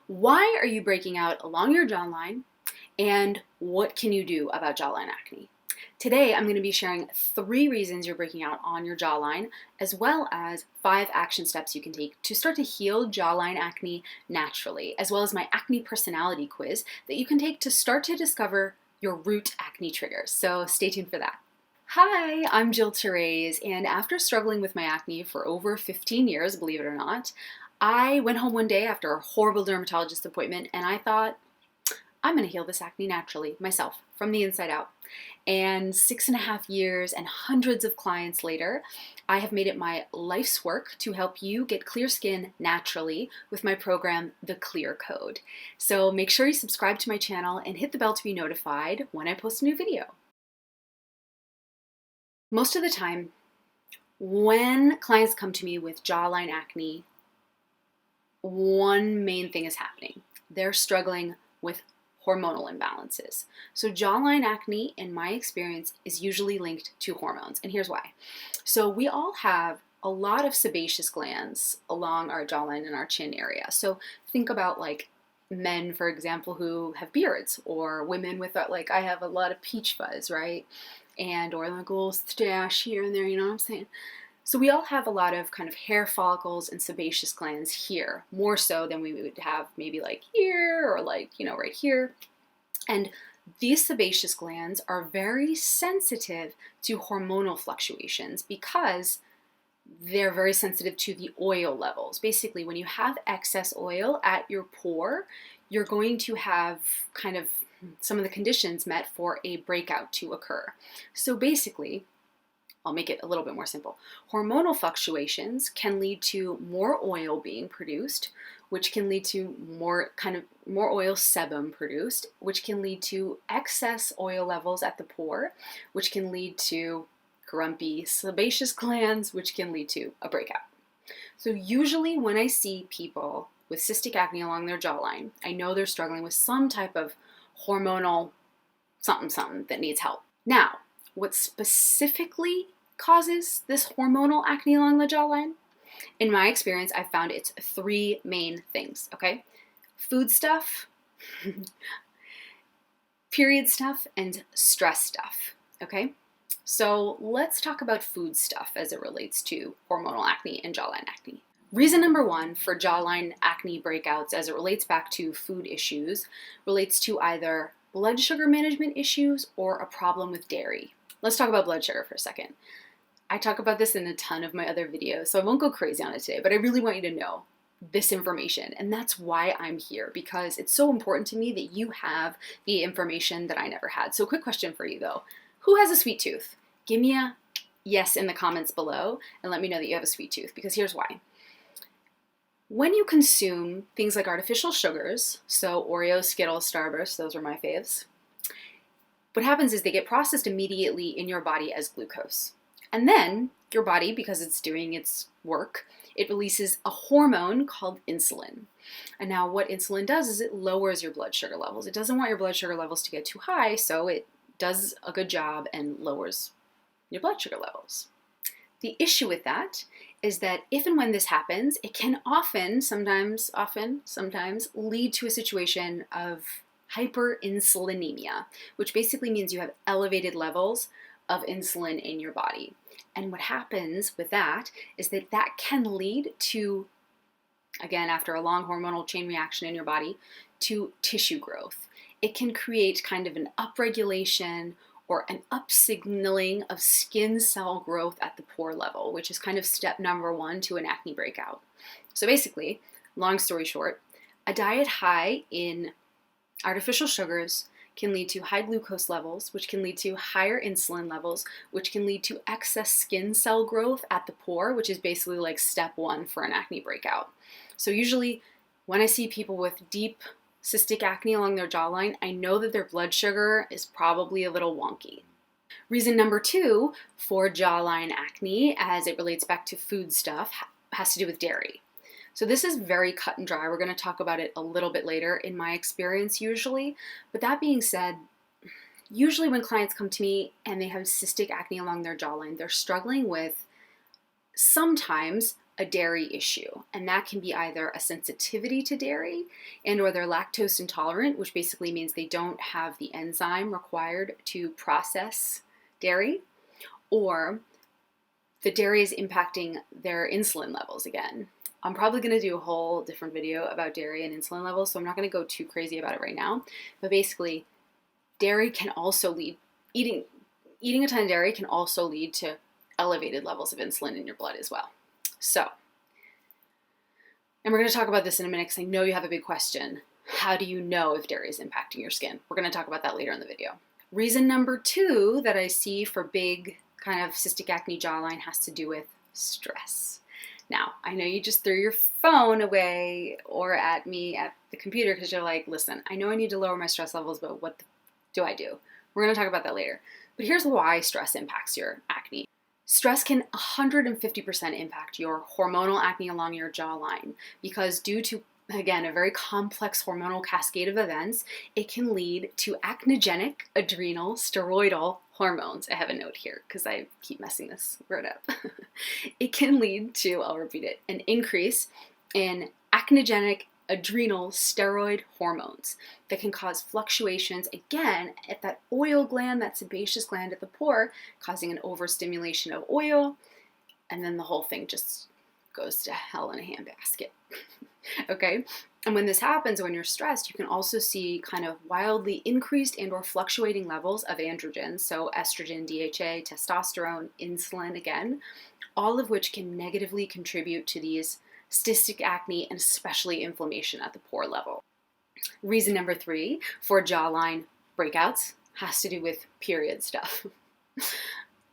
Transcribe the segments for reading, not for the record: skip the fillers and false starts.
Why are you breaking out along your jawline, and what can you do about jawline acne? Today, I'm going to be sharing 3 reasons you're breaking out on your jawline, as well as 5 action steps you can take to start to heal jawline acne naturally, as well as my acne personality quiz that you can take to start to discover your root acne triggers. So stay tuned for that. Hi, I'm Jill Therese, and after struggling with my acne for over 15 years, believe it or not, I went home one day after a horrible dermatologist appointment and I thought, I'm going to heal this acne naturally, myself, from the inside out. And 6.5 years and hundreds of clients later, I have made it my life's work to help you get clear skin naturally with my program, The Clear Code. So make sure you subscribe to my channel and hit the bell to be notified when I post a new video. Most of the time, when clients come to me with jawline acne, one main thing is happening. They're struggling with hormonal imbalances. So jawline acne, in my experience, is usually linked to hormones, and here's why. So we all have a lot of sebaceous glands along our jawline and our chin area. So think about like men, for example, who have beards, or women with like I have a lot of peach fuzz, right? And or like a little stash here and there, you know what I'm saying? So we all have a lot of kind of hair follicles and sebaceous glands here, more so than we would have maybe like here or like, you know, right here. And these sebaceous glands are very sensitive to hormonal fluctuations because they're very sensitive to the oil levels. Basically, when you have excess oil at your pore, you're going to have kind of some of the conditions met for a breakout to occur. So basically, I'll make it a little bit more simple. Hormonal fluctuations can lead to more oil being produced, which can lead to more oil sebum produced, which can lead to excess oil levels at the pore, which can lead to grumpy sebaceous glands, which can lead to a breakout. So usually when I see people with cystic acne along their jawline, I know they're struggling with some type of hormonal something that needs help. Now, what specifically causes this hormonal acne along the jawline? In my experience, I've found it's 3 main things, okay? Food stuff, period stuff, and stress stuff, okay? So let's talk about food stuff as it relates to hormonal acne and jawline acne. Reason number 1 for jawline acne breakouts as it relates back to food issues relates to either blood sugar management issues or a problem with dairy. Let's talk about blood sugar for a second. I talk about this in a ton of my other videos, so I won't go crazy on it today, but I really want you to know this information, and that's why I'm here, because it's so important to me that you have the information that I never had. So quick question for you though. Who has a sweet tooth? Give me a yes in the comments below and let me know that you have a sweet tooth, because here's why. When you consume things like artificial sugars, so Oreos, Skittles, Starburst, those are my faves, what happens is they get processed immediately in your body as glucose. And then your body, because it's doing its work, it releases a hormone called insulin. And now what insulin does is it lowers your blood sugar levels. It doesn't want your blood sugar levels to get too high, so it does a good job and lowers your blood sugar levels. The issue with that is that if and when this happens, it can sometimes lead to a situation of hyperinsulinemia, which basically means you have elevated levels of insulin in your body. And what happens with that is that that can lead to, again, after a long hormonal chain reaction in your body, to tissue growth. It can create kind of an upregulation or an upsignaling of skin cell growth at the pore level, which is kind of step number 1 to an acne breakout. So basically, long story short, a diet high in artificial sugars can lead to high glucose levels, which can lead to higher insulin levels, which can lead to excess skin cell growth at the pore, which is basically like step 1 for an acne breakout. So usually when I see people with deep cystic acne along their jawline, I know that their blood sugar is probably a little wonky. Reason number 2 for jawline acne as it relates back to food stuff has to do with dairy. So this is very cut and dry. We're going to talk about it a little bit later in my experience usually. But that being said, usually when clients come to me and they have cystic acne along their jawline, they're struggling with sometimes a dairy issue, and that can be either a sensitivity to dairy and or they're lactose intolerant, which basically means they don't have the enzyme required to process dairy, or the dairy is impacting their insulin levels again. I'm probably going to do a whole different video about dairy and insulin levels, so I'm not going to go too crazy about it right now. But basically, dairy can also lead, eating a ton of dairy can also lead to elevated levels of insulin in your blood as well. So, and we're going to talk about this in a minute because I know you have a big question. How do you know if dairy is impacting your skin? We're going to talk about that later in the video. Reason number 2 that I see for big kind of cystic acne jawline has to do with stress. Now, I know you just threw your phone away or at me at the computer because you're like, listen, I know I need to lower my stress levels, but what do I do? We're going to talk about that later. But here's why stress impacts your acne. Stress can 150% impact your hormonal acne along your jawline because due to, again, a very complex hormonal cascade of events, it can lead to acnegenic adrenal steroidal hormones. I have a note here because I keep messing this word up. It can lead to, I'll repeat it, an increase in acnegenic adrenal steroid hormones that can cause fluctuations again at that oil gland, that sebaceous gland at the pore, causing an overstimulation of oil, and then the whole thing just goes to hell in a handbasket. Okay? And when this happens, when you're stressed, you can also see kind of wildly increased and or fluctuating levels of androgens, so estrogen, DHA, testosterone, insulin again, all of which can negatively contribute to these cystic acne and especially inflammation at the pore level. Reason number 3 for jawline breakouts has to do with period stuff.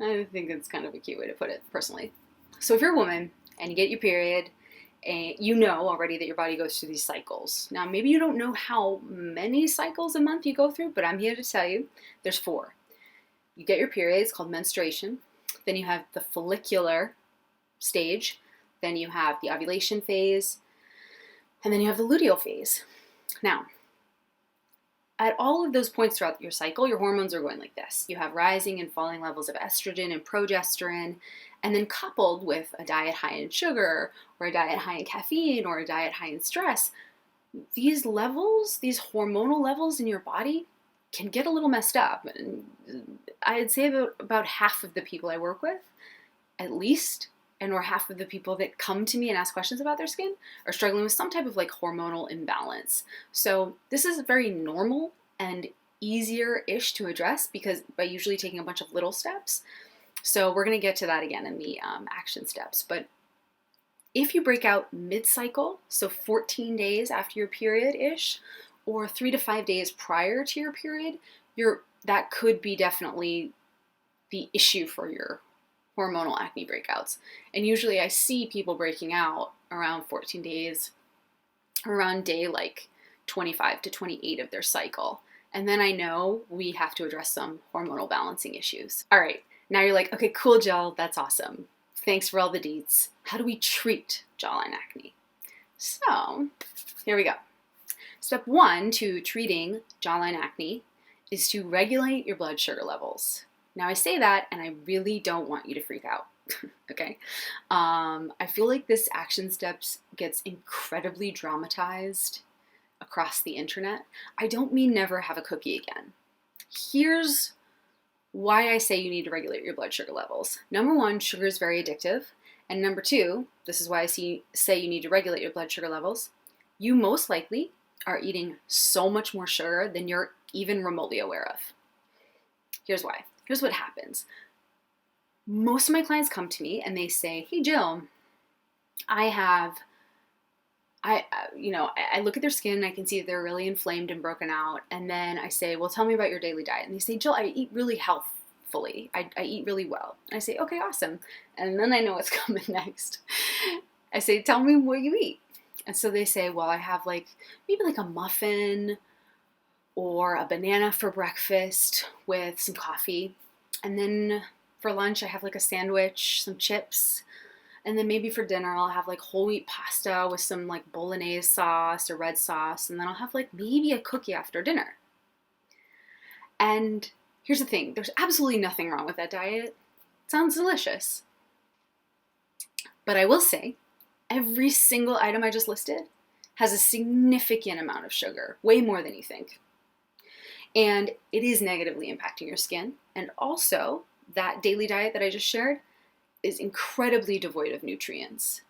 I think it's kind of a cute way to put it personally. So if you're a woman and you get your period, and you know already that your body goes through these cycles. Now, maybe you don't know how many cycles a month you go through, but I'm here to tell you there's 4. You get your period, it's called menstruation. Then you have the follicular stage. Then you have the ovulation phase. And then you have the luteal phase. Now, at all of those points throughout your cycle, your hormones are going like this. You have rising and falling levels of estrogen and progesterone, and then coupled with a diet high in sugar, or a diet high in caffeine, or a diet high in stress, these levels, these hormonal levels in your body can get a little messed up. And I'd say about half of the people I work with, at least, and or half of the people that come to me and ask questions about their skin are struggling with some type of like hormonal imbalance. So this is very normal and easier-ish to address because by usually taking a bunch of little steps. So we're going to get to that again in the action steps. But if you break out mid-cycle, so 14 days after your period-ish, or 3 to 5 days prior to your period, that could be definitely the issue for your hormonal acne breakouts. And usually I see people breaking out around 14 days, around day like 25 to 28 of their cycle. And then I know we have to address some hormonal balancing issues. All right, now you're like, okay, cool, Jill, that's awesome. Thanks for all the deets. How do we treat jawline acne? So here we go. Step 1 to treating jawline acne is to regulate your blood sugar levels. Now I say that and I really don't want you to freak out, okay? I feel like this action steps gets incredibly dramatized across the internet. I don't mean never have a cookie again. Here's why I say you need to regulate your blood sugar levels. Number 1, sugar is very addictive. And number 2, this is why I say you need to regulate your blood sugar levels. You most likely are eating so much more sugar than you're even remotely aware of. Here's why. Here's what happens. Most of my clients come to me and they say, hey, Jill, I look at their skin and I can see that they're really inflamed and broken out. And then I say, well, tell me about your daily diet. And they say, Jill, I eat really healthfully. I eat really well. And I say, okay, awesome. And then I know what's coming next. I say, tell me what you eat. And so they say, well, I have maybe a muffin or a banana for breakfast with some coffee. And then for lunch, I have a sandwich, some chips. And then maybe for dinner, I'll have whole wheat pasta with some bolognese sauce or red sauce. And then I'll have maybe a cookie after dinner. And here's the thing. There's absolutely nothing wrong with that diet. It sounds delicious. But I will say every single item I just listed has a significant amount of sugar, way more than you think. And it is negatively impacting your skin. And also, that daily diet that I just shared is incredibly devoid of nutrients.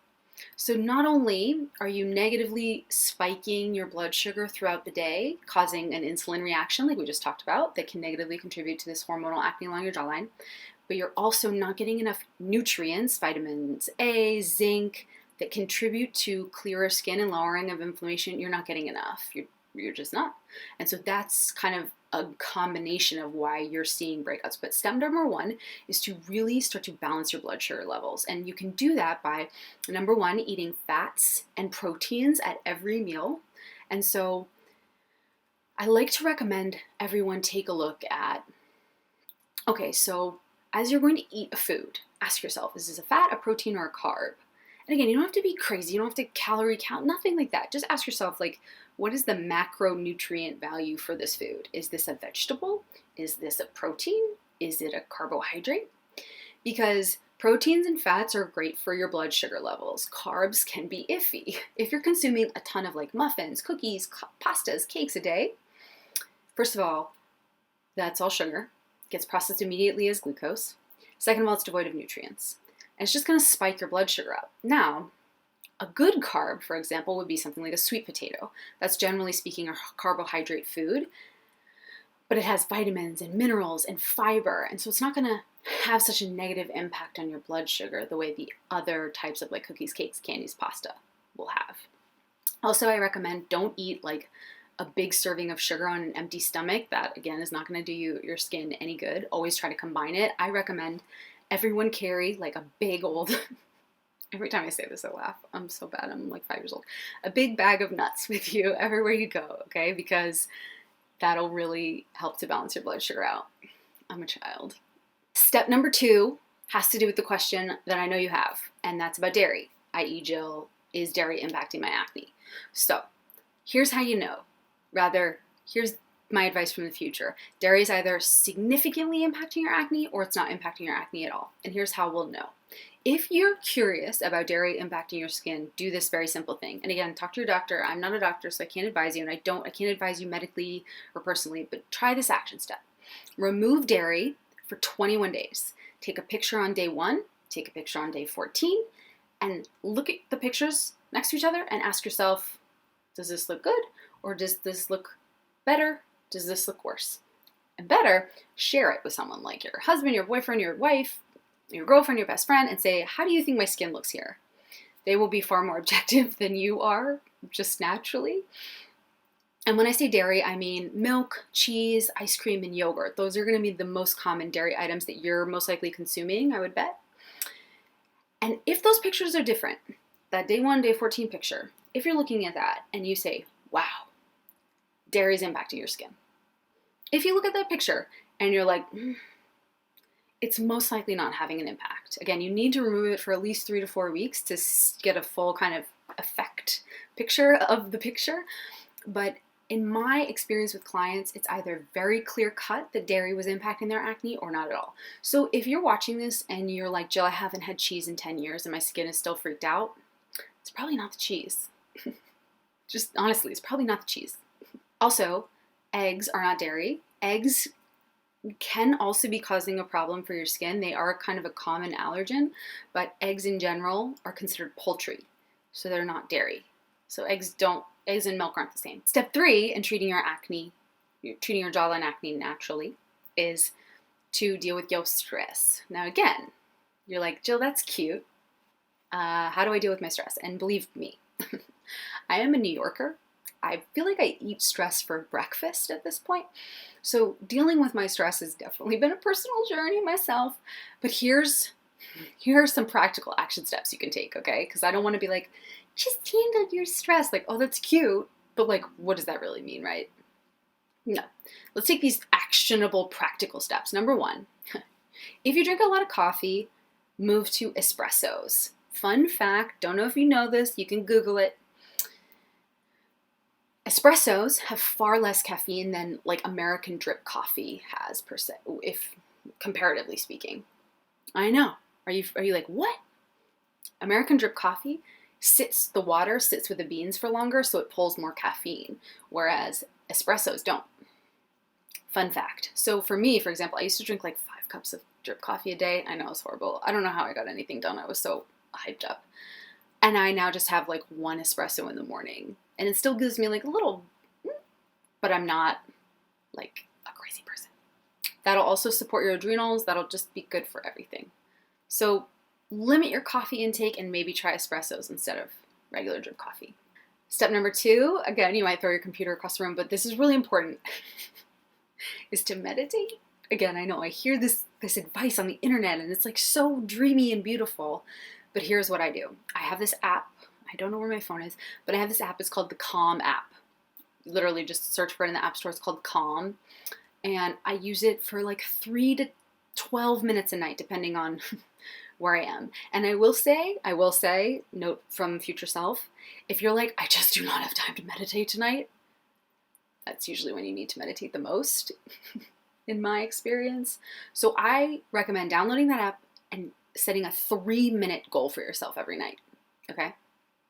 So not only are you negatively spiking your blood sugar throughout the day, causing an insulin reaction like we just talked about that can negatively contribute to this hormonal acne along your jawline, but you're also not getting enough nutrients, vitamins A, zinc, that contribute to clearer skin and lowering of inflammation. You're not getting enough. You're just not. And so that's kind of a combination of why you're seeing breakouts. But step number one is to really start to balance your blood sugar levels. And you can do that by, number one, eating fats and proteins at every meal. And so I like to recommend everyone take a look at, okay, so as you're going to eat a food, ask yourself, is this a fat, a protein, or a carb? And again, you don't have to be crazy. You don't have to calorie count, nothing like that. Just ask yourself, like, what is the macronutrient value for this food? Is this a vegetable? Is this a protein? Is it a carbohydrate? Because proteins and fats are great for your blood sugar levels. Carbs can be iffy. If you're consuming a ton of like muffins, cookies, pastas, cakes a day, first of all, that's all sugar. It gets processed immediately as glucose. Second of all, it's devoid of nutrients. And it's just going to spike your blood sugar up. Now, a good carb, for example, would be something like a sweet potato. That's generally speaking a carbohydrate food, but it has vitamins and minerals and fiber. And so it's not going to have such a negative impact on your blood sugar the way the other types of like cookies, cakes, candies, pasta will have. Also, I recommend don't eat like a big serving of sugar on an empty stomach. That, again, is not going to do your skin any good. Always try to combine it. I recommend everyone carry like a big old, every time I say this, I laugh. I'm so bad. I'm like 5 years old. A big bag of nuts with you everywhere you go, okay? Because that'll really help to balance your blood sugar out. I'm a child. Step number 2 has to do with the question that I know you have, and that's about dairy, i.e. Jill, is dairy impacting my acne? So here's how you know. Here's my advice from the future. Dairy is either significantly impacting your acne or it's not impacting your acne at all. And here's how we'll know. If you're curious about dairy impacting your skin, do this very simple thing. And again, talk to your doctor. I'm not a doctor, so I can't advise you, and I can't advise you medically or personally, but try this action step. Remove dairy for 21 days. Take a picture on day 1, take a picture on day 14, and look at the pictures next to each other and ask yourself, does this look good? Or does this look better? Does this look worse? And better, share it with someone like your husband, your boyfriend, your wife, your girlfriend, your best friend, and say, how do you think my skin looks here? They will be far more objective than you are, just naturally. And when I say dairy, I mean milk, cheese, ice cream, and yogurt. Those are going to be the most common dairy items that you're most likely consuming, I would bet. And if those pictures are different, that day 1, day 14 picture, if you're looking at that and you say, wow, dairy is impacting your skin. If you look at that picture and you're like, it's most likely not having an impact. Again, you need to remove it for at least 3 to 4 weeks to get a full kind of effect picture of the picture. But in my experience with clients, it's either very clear cut that dairy was impacting their acne or not at all. So if you're watching this and you're like, Jill, I haven't had cheese in 10 years and my skin is still freaked out, it's probably not the cheese. Just honestly, it's probably not the cheese. Also, eggs are not dairy. Eggs can also be causing a problem for your skin. They are kind of a common allergen, but eggs in general are considered poultry, so they're not dairy. So eggs and milk aren't the same. Step 3 in treating your jawline acne naturally is to deal with your stress. Now again, you're like, Jill, that's cute. How do I deal with my stress? And believe me, I am a New Yorker. I feel like I eat stress for breakfast at this point. So dealing with my stress has definitely been a personal journey myself. But here are some practical action steps you can take, okay? Because I don't want to be like, just handle your stress. Like, oh, that's cute. But like, what does that really mean, right? No. Let's take these actionable practical steps. Number 1, if you drink a lot of coffee, move to espressos. Fun fact, don't know if you know this, you can Google it. Espressos have far less caffeine than like American drip coffee has per se, if comparatively speaking. I know. Are you like, what? American drip coffee the water sits with the beans for longer, so it pulls more caffeine, whereas espressos don't. Fun fact. So for me, for example, I used to drink like 5 cups of drip coffee a day. I know it's horrible. I don't know how I got anything done. I was so hyped up. And I now just have like 1 espresso in the morning. And it still gives me like a little, but I'm not like a crazy person. That'll also support your adrenals. That'll just be good for everything. So limit your coffee intake and maybe try espressos instead of regular drip coffee. Step number 2, again, you might throw your computer across the room, but this is really important, is to meditate. Again, I know I hear this advice on the internet and it's like so dreamy and beautiful, but here's what I do. I have this app. I don't know where my phone is, but I have this app. It's called the Calm app. Literally just search for it in the app store. It's called Calm. And I use it for like 3 to 12 minutes a night, depending on where I am. And I will say, note from future self, if you're like, I just do not have time to meditate tonight, that's usually when you need to meditate the most, in my experience. So I recommend downloading that app and setting a 3-minute goal for yourself every night, okay?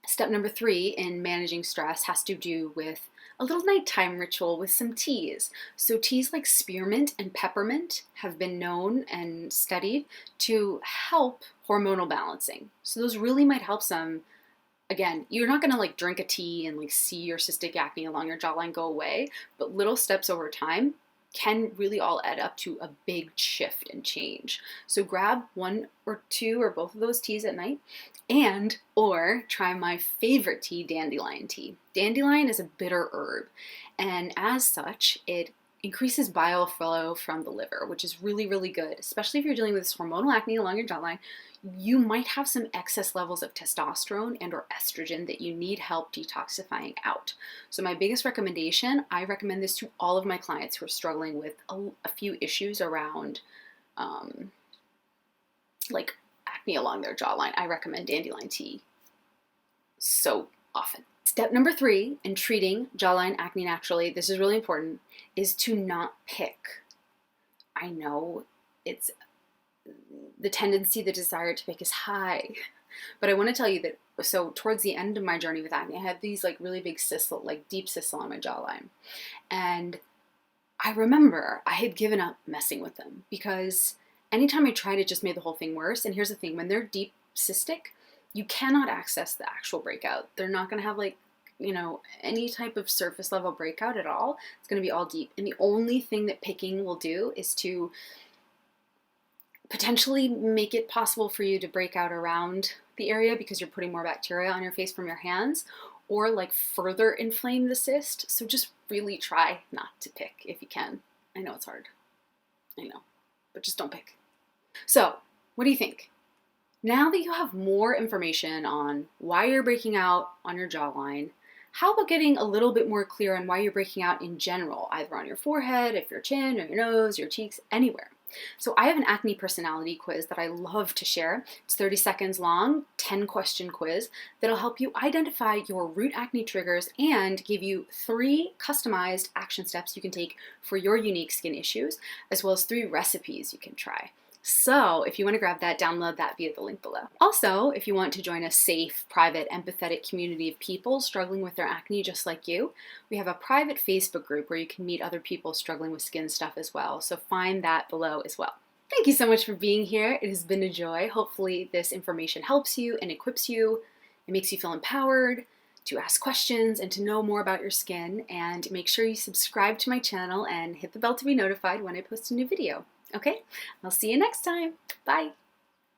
Step number 3 in managing stress has to do with a little nighttime ritual with some teas. So teas like spearmint and peppermint have been known and studied to help hormonal balancing. So those really might help some. Again, you're not gonna like drink a tea and like see your cystic acne along your jawline go away, but little steps over time can really all add up to a big shift and change. So grab 1 or 2 or both of those teas at night, or try my favorite tea, dandelion tea. Dandelion is a bitter herb, and as such, it increases bile flow from the liver, which is really, really good, especially if you're dealing with this hormonal acne along your jawline. You might have some excess levels of testosterone and or estrogen that you need help detoxifying out. So my biggest recommendation, I recommend this to all of my clients who are struggling with a few issues around like acne along their jawline. I recommend dandelion tea so often. Step number 3 in treating jawline acne naturally, this is really important, is to not pick. I know it's the tendency, the desire to pick is high, but I want to tell you that, so towards the end of my journey with acne, I had these like really big cysts, like deep cysts on my jawline. And I remember I had given up messing with them because anytime I tried, it just made the whole thing worse. And here's the thing, when they're deep cystic, you cannot access the actual breakout. They're not going to have like, you know, any type of surface level breakout at all. It's going to be all deep. And the only thing that picking will do is to potentially make it possible for you to break out around the area because you're putting more bacteria on your face from your hands, or like further inflame the cyst. So just really try not to pick if you can. I know it's hard. I know, but just don't pick. So what do you think? Now that you have more information on why you're breaking out on your jawline, how about getting a little bit more clear on why you're breaking out in general, either on your forehead, if your chin, or your nose, your cheeks, anywhere? So I have an acne personality quiz that I love to share. It's 30 seconds long, 10-question quiz that'll help you identify your root acne triggers and give you 3 customized action steps you can take for your unique skin issues, as well as 3 recipes you can try. So if you want to grab that, download that via the link below. Also, if you want to join a safe, private, empathetic community of people struggling with their acne just like you, we have a private Facebook group where you can meet other people struggling with skin stuff as well. So find that below as well. Thank you so much for being here. It has been a joy. Hopefully this information helps you and equips you. It makes you feel empowered to ask questions and to know more about your skin. And make sure you subscribe to my channel and hit the bell to be notified when I post a new video. Okay, I'll see you next time. Bye.